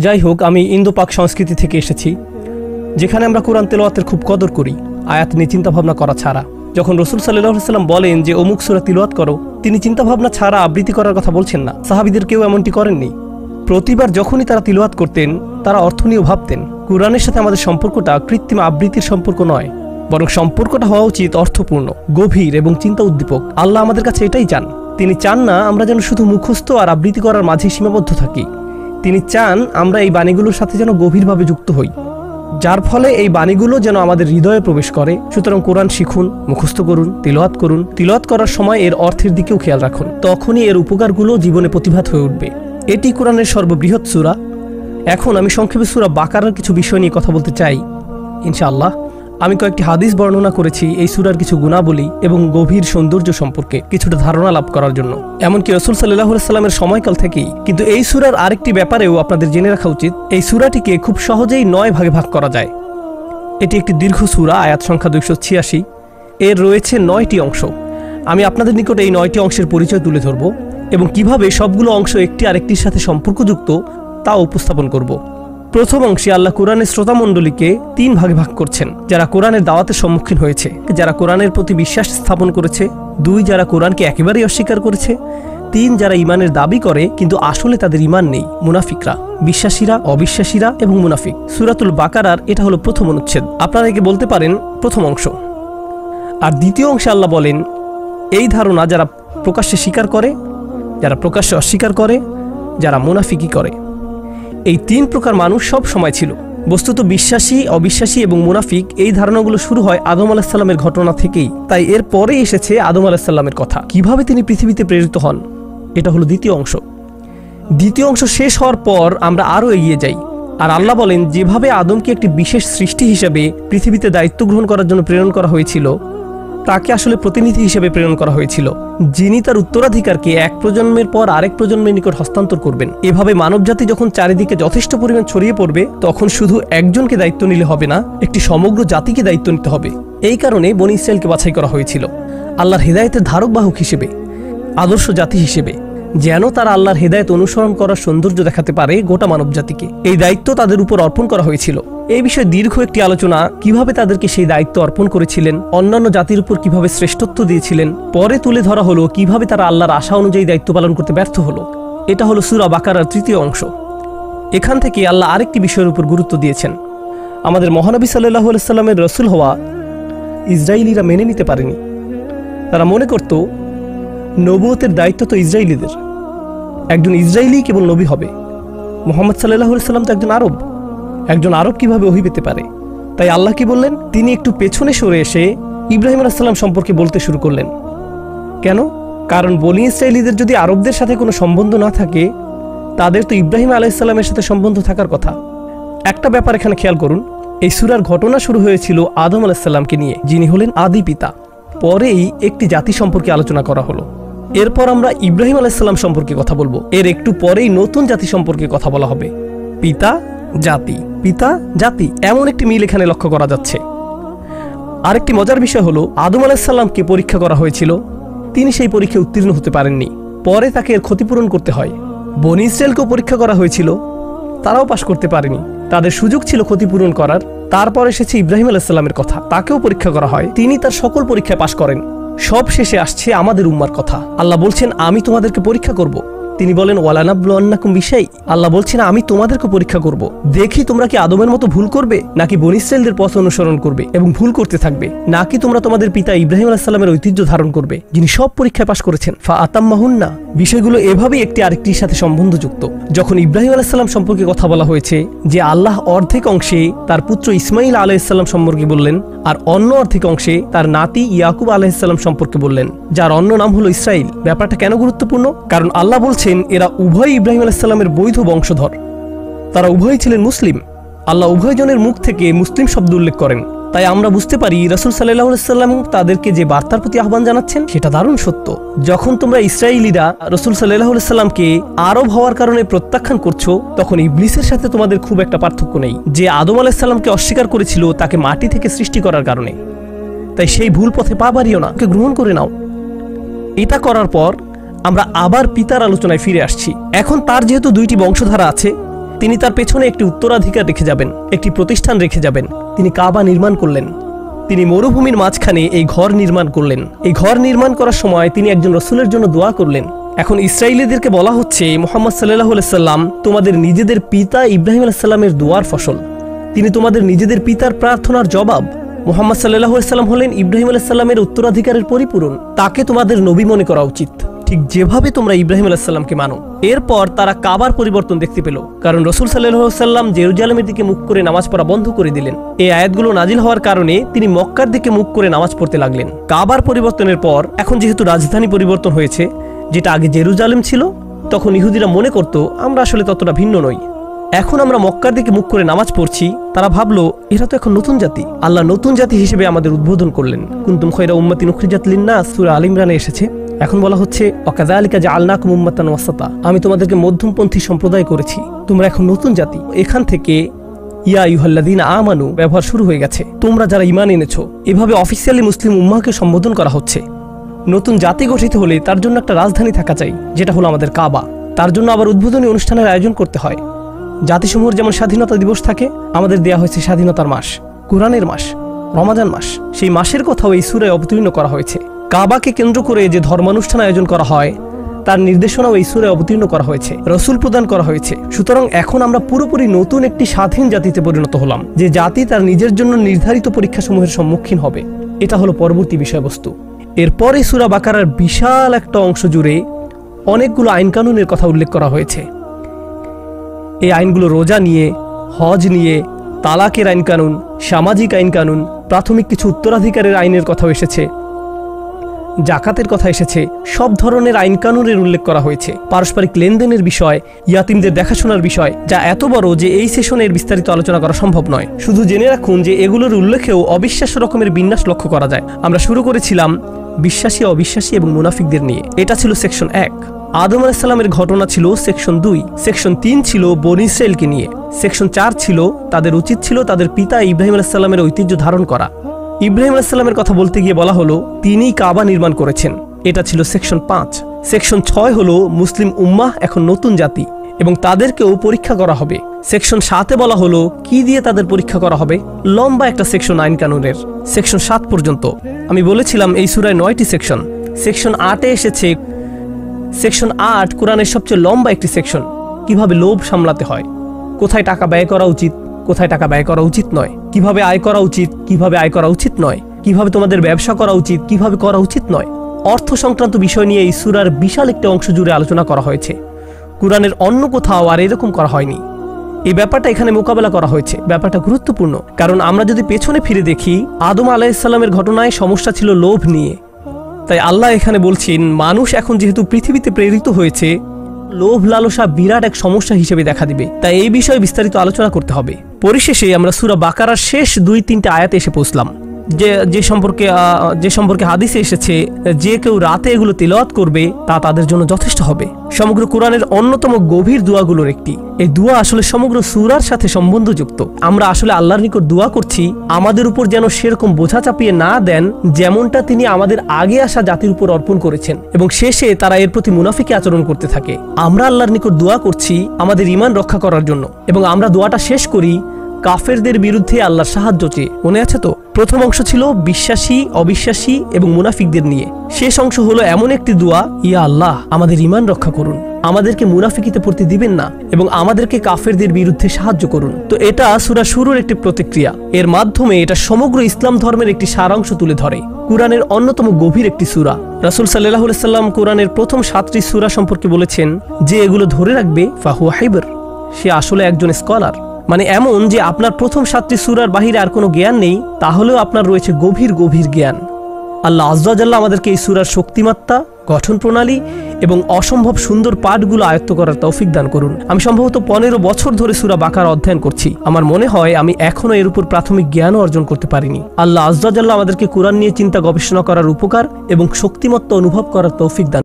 যাই হোক, আমি ইন্দো পাক সংস্কৃতি থেকে এসেছি, যেখানে আমরা কোরআন তেলাওয়াতের খুব কদর করি, আয়াত নিয়ে চিন্তাভাবনা করা ছাড়া। যখন রসুল সাল্লাল্লাহু আলাইহি ওয়াসাল্লাম বলেন যে অমুক সূরা তিলাওয়াত করো, তিনি চিন্তাভাবনা ছাড়া আবৃত্তি করার কথা বলছেন না। সাহাবীদের কেউ এমনটি করেননি। প্রতিবার যখনই তারা তিলাওয়াত করতেন, তারা অর্থ নিয়েও ভাবতেন। কোরআনের সাথে আমাদের সম্পর্কটা কৃত্রিম আবৃত্তির সম্পর্ক নয়, বরং সম্পর্কটা হওয়া উচিত অর্থপূর্ণ, গভীর এবং চিন্তা উদ্দীপক। আল্লাহ আমাদের কাছে এটাই চান। তিনি চান না আমরা যেন শুধু মুখস্থ আর আবৃত্তি করার মাঝে সীমাবদ্ধ থাকি। তিনি চান আমরা এই বাণীগুলোর সাথে যেন গভীরভাবে যুক্ত হই, যার ফলে এই বাণীগুলো যেন আমাদের হৃদয়ে প্রবেশ করে। সুতরাং কোরআন শিখুন, মুখস্থ করুন, তিলাওয়াত করুন। তিলাওয়াত করার সময় এর অর্থের দিকেও খেয়াল রাখুন, তখনই এর উপকারগুলো জীবনে প্রতিভাত হয়ে উঠবে। এটি কোরআনের সর্ববৃহৎ সূরা। এখন আমি সংক্ষেপে সূরা বাকারার কিছু বিষয় নিয়ে কথা বলতে চাই ইনশাআল্লাহ। আমি কয়েকটি হাদিস বর্ণনা করেছি এই সূরার কিছু গুণাবলী এবং গভীর সৌন্দর্য সম্পর্কে কিছুটা ধারণা লাভ করার জন্য, এমনকি রাসূল সাল্লাল্লাহু আলাইহি ওয়াসাল্লামের সময়কাল থেকেই। কিন্তু এই সূরার আরেকটি ব্যাপারেও আপনাদের জেনে রাখা উচিত। এই সূরাটিকে খুব সহজেই 9 ভাগে ভাগ করা যায়। এটি একটি দীর্ঘ সূরা, আয়াত সংখ্যা 286। এর রয়েছে 9টি অংশ। আমি আপনাদের নিকটে এই 9টি অংশের পরিচয় তুলে ধরব এবং কিভাবে সবগুলো অংশ একটি আরেকটির সাথে সম্পর্কযুক্ত তা উপস্থাপন করব। প্রথম অংশে আল্লাহ কোরআনের শ্রোতামণ্ডলীকে 3 ভাগে ভাগ করছেন। যারা কোরআনের দাওয়াতের সম্মুখীন হয়েছে, যারা কোরআনের প্রতি বিশ্বাস স্থাপন করেছে, 2 যারা কোরআনকে একেবারেই অস্বীকার করেছে, 3 যারা ঈমানের দাবি করে কিন্তু আসলে তাদের ঈমান নেই, মুনাফিকরা। বিশ্বাসীরা, অবিশ্বাসীরা এবং মুনাফিক। সূরাতুল বাকারার এটা হলো প্রথম অনুচ্ছেদ। আপনারা একে বলতে পারেন প্রথম অংশ। আর দ্বিতীয় অংশে আল্লাহ বলেন এই ধারণা যারা প্রকাশ্যে স্বীকার করে, যারা প্রকাশ্যে অস্বীকার করে, যারা মুনাফিকি করে, এই 3 প্রকার মানুষ সব সময় ছিল। বস্তুত বিশ্বাসী, অবিশ্বাসী এবং মুনাফিক এই ধারণাগুলো শুরু হয় আদম আলাইহিস সালামের ঘটনা থেকেই। তাই এর পরে এসেছে আদম আলাইহিস সালামের কথা, কিভাবে তিনি পৃথিবীতে প্রেরিত হন। এটা হলো দ্বিতীয় অংশ। দ্বিতীয় অংশ শেষ হওয়ার পর আমরা আরও এগিয়ে যাই। আর আল্লাহ বলেন যেভাবে আদমকে একটি বিশেষ সৃষ্টি হিসেবে পৃথিবীতে দায়িত্ব গ্রহণ করার জন্য প্রেরণ করা হয়েছিল, তাকে আসলে প্রতিনিধি হিসেবে প্রেরণ করা হয়েছিল, যিনি তার উত্তরাধিকারকে এক প্রজন্মের পর আরেক প্রজন্মের নিকট হস্তান্তর করবেন। এভাবে মানবজাতি যখন চারিদিকে যথেষ্ট পরিমাণ ছড়িয়ে পড়বে, তখন শুধু একজনকে দায়িত্ব নিলে হবে না, একটি সমগ্র জাতিকে দায়িত্ব নিতে হবে। এই কারণে বনী ইসরাইলকে বাছাই করা হয়েছিল আল্লাহর হেদায়েতের ধারক বাহক হিসেবে, আদর্শ জাতি হিসেবে, যেন তারা আল্লাহর হেদায়েত অনুসরণ করার সৌন্দর্য দেখাতে পারে গোটা মানব জাতিকে। এই দায়িত্ব তাদের উপর অর্পণ করা হয়েছিল। এই বিষয়ে দীর্ঘ একটি আলোচনা, কিভাবে তাদেরকে সেই দায়িত্ব অর্পণ করেছিলেন, অন্যান্য জাতির উপর কিভাবে শ্রেষ্ঠত্ব দিয়েছিলেন। পরে তুলে ধরা হলো কিভাবে তারা আল্লাহর আশা অনুযায়ী দায়িত্ব পালন করতে ব্যর্থ হলো। এটা হলো সূরা বাকারার তৃতীয় অংশ। এখান থেকে আল্লাহ আরেকটি বিষয়ের উপর গুরুত্ব দিয়েছেন। আমাদের মহানবী সাল্লাল্লাহু আলাইহি সাল্লামের রাসূল হওয়া ইসরায়েলিরা মেনে নিতে পারেনি। তারা মনে করত নবুয়তের দায়িত্ব তো ইসরায়েলিদের, একজন ইসরায়েলি কেবল নবী হবে। মুহাম্মদ সাল্লাল্লাহু আলাইহি সাল্লাম তো একজন আরব কিভাবে ওহী পেতে পারে। তাই আল্লাহ কি বললেন, তিনি একটু পেছনে সরে এসে ইব্রাহিম আলাইহিস সালাম সম্পর্কে বলতে শুরু করলেন। কেন? কারণ বনী ইসরায়েলিদের যদি আরবদের সাথে কোনো সম্বন্ধ না থাকে, তাদের তো ইব্রাহিম আলাইহিস সালামের সাথে সম্বন্ধ থাকার কথা। একটা ব্যাপার এখানে খেয়াল করুন, এই সূরার ঘটনা শুরু হয়েছিল আদম আলাইহিস সালামকে নিয়ে, যিনি হলেন আদি পিতা। পরেই একটি জাতি সম্পর্কে আলোচনা করা হলো। এরপর আমরা ইব্রাহিম আলাইহিস সালাম সম্পর্কে কথা বলবো। এর একটু পরেই নতুন জাতি সম্পর্কে কথা বলা হবে। পিতা, জাতি, পিতা, জাতি, এমন একটি মিল এখানে লক্ষ্য করা যাচ্ছে। আরেকটি মজার বিষয় হলো আদম আলাইহিস সালামকে পরীক্ষা করা হয়েছিল, তিনি সেই পরীক্ষায় উত্তীর্ণ হতে পারেননি। পরে তাকে এর ক্ষতিপূরণ করতে হয়। বনী ইসরায়েলকেও পরীক্ষা করা হয়েছিল, তারাও পাশ করতে পারেনি, তাদের সুযোগ ছিল ক্ষতিপূরণ করার। তারপর এসেছে ইব্রাহিম আলাইহিস সালামের কথা, তাকেও পরীক্ষা করা হয়, তিনি তার সকল পরীক্ষায় পাশ করেন। সব শেষে আসছে আমাদের উম্মার কথা। আল্লাহ বলছেন আমি তোমাদেরকে পরীক্ষা করব। তিনি বলেন ওয়ালানাবলুয়ান্নাকুম বিশাই, আল্লাহ বলছেন আমি তোমাদেরকে পরীক্ষা করব, দেখি তোমরা কি আদমের মতো ভুল করবে নাকি বনী ইসরায়েলদের পথ অনুসরণ করবে এবং ভুল করতে থাকবে, নাকি তোমরা তোমাদের পিতা ইব্রাহিম আলাইহিস সালামের ঐতিহ্য ধারণ করবে, যিনি সব পরীক্ষায় পাশ করেছেন। ফা আতাম্মাহুন্না, বিষয়গুলো এভাবেই একটি আরেকটির সাথে সম্বন্ধযুক্ত। যখন ইব্রাহিম আলাইহিস সালাম সম্পর্কে কথা বলা হয়েছে, যে আল্লাহ অর্ধেক অংশে তার পুত্র ইসমাইল আলাইহিস সালাম সম্পর্কে বললেন, আর অন্য অর্ধেক অংশে তার নাতি ইয়াকুব আলাইহিস সালাম সম্পর্কে বললেন, যার অন্য নাম হলো ইসরাইল। ব্যাপারটা কেন গুরুত্বপূর্ণ? কারণ আল্লাহ বলছেন এরা উভয় ইব্রাহিম আলাইহিস সালামের বৈধ বংশধর, তারা উভয়ই ছিলেন মুসলিম। আল্লাহ উভয়জনের মুখ থেকে মুসলিম শব্দ উল্লেখ করেন। তাই আমরা বুঝতে পারি রাসূল সাল্লাল্লাহু আলাইহি সাল্লাম তাদেরকে যে বার্তার প্রতি আহ্বান জানাচ্ছেন সেটা দারুণ সত্য। যখন তোমরা ইসরায়েলিরা রাসূল সাল্লাল্লাহু আলাইহি সাল্লামকে আরব হওয়ার কারণে প্রত্যাখ্যান করছো, তখন ইবলিসের সাথে তোমাদের খুব একটা পার্থক্য নেই, যে আদম আলাইহিস সালামকে অস্বীকার করেছিল তাকে মাটি থেকে সৃষ্টি করার কারণে। তাই সেই ভুল পথে পা বাড়িও না, ওকে গ্রহণ করে নাও। এটা করার পর আমরা আবার পিতার আলোচনায় ফিরে আসছি। এখন তার যেহেতু 2টি বংশধারা আছে, তিনি তার পেছনে একটি উত্তরাধিকার রেখে যাবেন, একটি প্রতিষ্ঠান রেখে যাবেন। তিনি কাবা নির্মাণ করলেন। তিনি মরুভূমির মাঝখানে এই ঘর নির্মাণ করলেন। এই ঘর নির্মাণ করার সময় তিনি একজন রসুলের জন্য দোয়া করলেন। এখন ইসরায়েলীদেরকে বলা হচ্ছে, মুহাম্মদ সাল্লাল্লাহু আলাইহি সাল্লাম তোমাদের নিজেদের পিতা ইব্রাহিম আলাইহিস সালামের দোয়ার ফসল, তিনি তোমাদের নিজেদের পিতার প্রার্থনার জবাব। মুহাম্মদ সাল্লাল্লাহু আলাইহি সাল্লাম হলেন ইব্রাহিম আলাইহিস সালামের উত্তরাধিকারের পরিপূরণ। তাকে তোমাদের নবী মনে করা উচিত, ঠিক যেভাবে তোমরা ইব্রাহিম আলাইহিস সালামকে মানো। এরপর তারা কাবার পরিবর্তন দেখতে পেল, কারণ রাসূল সাল্লাল্লাহু আলাইহি সাল্লাম জেরুজালেমের দিকে মুখ করে নামাজ পড়া বন্ধ করে দিলেন। এই আয়াতগুলো নাজিল হওয়ার কারণে তিনি মক্কার দিকে মুখ করে নামাজ পড়তে লাগলেন। কাবার পরিবর্তনের পর এখন যেহেতু রাজধানী পরিবর্তন হয়েছে, যেটা আগে জেরুজালেম ছিল, তখন ইহুদিরা মনে করত আমরা আসলে ততটা ভিন্ন নই। এখন আমরা মক্কার দিকে মুখ করে নামাজ পড়ছি, তারা ভাবলো এরা তো এখন নতুন জাতি। আল্লাহ নতুন জাতি হিসেবে আমাদের উদ্বোধন করলেন। কুনতুম খায়রা উম্মাতিন উখরিজাত লিন-নাস, সূরা আল ইমরানে এসেছে। এখন বলা হচ্ছে ওয়াকাযালিকা জাআলনাকুম উম্মাতান ওয়াসাতা, আমি তোমাদেরকে মধ্যমপন্থী সম্প্রদায় করেছি, তোমরা এখন নতুন জাতি। এখান থেকে ইয়া আইয়ুহাল্লাযীনা আমানু ব্যবহার শুরু হয়ে গেছে, তোমরা যারা ঈমান এনেছো। এভাবে অফিসিয়ালি মুসলিম উম্মাহকে সম্বোধন করা হচ্ছে। নতুন জাতি গঠিত হলে তার জন্য একটা রাজধানী থাকা চাই, যেটা হলো আমাদের কাবা। তার জন্য আবার উদ্বোধনী অনুষ্ঠানের আয়োজন করতে হয়। জাতিসমূহের যেমন স্বাধীনতা দিবস থাকে, আমাদের দেয়া হয়েছে স্বাধীনতার মাস, কোরআনের মাস, রমাদান মাস। সেই মাসের কথাও এই সূরায় অবতীর্ণ করা হয়েছে। কাবাকে কেন্দ্র করে যে ধর্মানুষ্ঠান আয়োজন করা হয়, তার নির্দেশনাও এই সূরায় অবতীর্ণ করা হয়েছে, রসুল প্রদান করা হয়েছে। সুতরাং এখন আমরা পুরোপুরি নতুন একটি স্বাধীন জাতিতে পরিণত হলাম, যে জাতি তার নিজের জন্য নির্ধারিত পরীক্ষাসমূহের সম্মুখীন হবে। এটা হলো পরবর্তী বিষয়বস্তু। এরপরে সূরা বাকারার বিশাল একটা অংশ জুড়ে অনেকগুলো আইন কানুনের কথা উল্লেখ করা হয়েছে। এই আইনগুলো রোজা নিয়ে, হজ নিয়ে, তালাকের আইন কানুন, সামাজিক আইন কানুন, প্রাথমিক কিছু উত্তরাধিকারের আইনের কথাও এসেছে, জাকাতের কথা এসেছে। সব ধরনের আইন কানুনের উল্লেখ করা হয়েছে। পারস্পরিক লেনদেনের বিষয়, ইয়াতিমদের দেখাশোনার বিষয়, যা এত বড় যে এই সেশনের বিস্তারিত আলোচনা করা সম্ভব নয়। শুধু জেনে রাখুন যে এগুলোর উল্লেখেও অবিশ্বাস্য রকমের বিন্যাস লক্ষ্য করা যায়। আমরা শুরু করেছিলাম বিশ্বাসী, অবিশ্বাসী এবং মুনাফিকদের নিয়ে। এটা ছিল সেকশন 1। আদম আলাইহিস সালামের ঘটনা ছিল সেকশন 2। সেকশন 3 ছিল বনী ইসরাইলকে নিয়ে। সেকশন 4 ছিল তাদের উচিত ছিল তাদের পিতা ইব্রাহিম আলাইহিস সালামের ঐতিহ্য ধারণ করা। ইব্রাহিম আলাইহিস সালামের কথা বলতে গিয়ে বলা হলো তিনিই কাবা নির্মাণ করেছেন, এটা ছিল সেকশন 5। সেকশন 6 হলো মুসলিম উম্মাহ এখন নতুন জাতি এবং তাদেরকেও পরীক্ষা করা হবে। সেকশন 7-এ বলা হলো কি দিয়ে তাদের পরীক্ষা করা হবে, লম্বা একটা সেকশন আইন কানুনের, সেকশন 7 পর্যন্ত। আমি বলেছিলাম এই সূরায় 9টি সেকশন। সেকশন 8-এ এসেছে, সেকশন 8 কোরআনের সবচেয়ে লম্বা একটি সেকশন। কিভাবে লোভ সামলাতে হয়, কোথায় টাকা ব্যয় করা উচিত, কোথায় টাকা ব্যয় করা উচিত নয়, কিভাবে আয় করা উচিত, কিভাবে আয় করা উচিত নয়, কিভাবে তোমাদের ব্যবসা করা উচিত, কিভাবে করা উচিত নয়। অর্থ সংক্রান্ত বিষয় নিয়ে এই সূরার বিশাল একটি অংশ জুড়ে আলোচনা করা হয়েছে। কোরআনের অন্য কোথাও আর এরকম করা হয়নি। এই ব্যাপারটা এখানে মোকাবেলা করা হয়েছে। ব্যাপারটা গুরুত্বপূর্ণ, কারণ আমরা যদি পেছনে ফিরে দেখি, আদম আলাইহিস সালামের ঘটনায় সমস্যা ছিল লোভ নিয়ে। তাই আল্লাহ এখানে বলছেন মানুষ এখন যেহেতু পৃথিবীতে প্রেরিত হয়েছে, লোভ লালসা বিরাট এক সমস্যা হিসেবে দেখা দিবে। তাই এই বিষয়ে বিস্তারিত আলোচনা করতে হবে। পরিশেষে আমরা সূরা বাকারার শেষ 2-3টা আয়াতে এসে পৌঁছলাম, যে সম্পর্কে হাদিসে এসেছে যে কেউ রাতে এগুলো তিলাওয়াত করবে তা তাদের জন্য যথেষ্ট হবে। সমগ্র কোরআনের অন্যতম গভীর দোয়াগুলোর একটি। এই দোয়া আসলে সমগ্র সূরার সাথে সম্বন্ধযুক্ত। আমরা আসলে আল্লাহর নিকট দোয়া করছি আমাদের উপর যেন সেরকম বোঝা চাপিয়ে না দেন যেমনটা তিনি আমাদের আগে আসা জাতির উপর অর্পণ করেছেন, এবং শেষে তারা এর প্রতি মুনাফিকি আচরণ করতে থাকে। আমরা আল্লাহর নিকট দোয়া করছি আমাদের ঈমান রক্ষা করার জন্য, এবং আমরা দোয়াটা শেষ করি কাফেরদের বিরুদ্ধে আল্লাহর সাহায্য চেয়ে। মনে আছে তো? প্রথম অংশ ছিল বিশ্বাসী, অবিশ্বাসী এবং মুনাফিকদের নিয়ে। শেষ অংশ হলো এমন একটি দোয়া, ইয়া আল্লাহ আমাদের ঈমান রক্ষা করুন, আমাদেরকে মুনাফিকিতে পড়তে দিবেন না এবং আমাদেরকে কাফেরদের বিরুদ্ধে সাহায্য করুন। তো এটা সূরা শুরুর একটি প্রতিক্রিয়া। এর মাধ্যমে এটা সমগ্র ইসলাম ধর্মের একটি সারাংশ তুলে ধরে। কুরআনের অন্যতম গভীর একটি সূরা। রাসূল সাল্লাল্লাহু আলাইহি সাল্লাম কুরআনের প্রথম 7টি সূরা সম্পর্কে বলেছেন যে এগুলো ধরে রাখবে ফাহুয়া হাইবার, সে আসলে একজন স্কলার। মানে এমন যে আপনার প্রথম 7টি সূরার বাহিরে আর কোনো জ্ঞান নেই, তাহলেও আপনার রয়েছে গভীর গভীর জ্ঞান। আল্লাহ আযজা ওয়া জাল্লা আমাদেরকে এই সূরার শক্তিমাত্রা, গঠন প্রণালী এবং অসম্ভব সুন্দর পাঠগুলো আয়ত্ত করার তৌফিক দান করুন। আমি সম্ভবত 15 বছর ধরে সূরা বাকারা অধ্যয়ন করছি। আমার মনে হয় আমি এখনো এর উপর প্রাথমিক জ্ঞানও অর্জন করতে পারিনি। আল্লাহ আযজা ওয়া জাল্লা আমাদেরকে কুরআন নিয়ে চিন্তা গবেষণা করার উপকার এবং শক্তিমত্তা অনুভব করার তৌফিক দান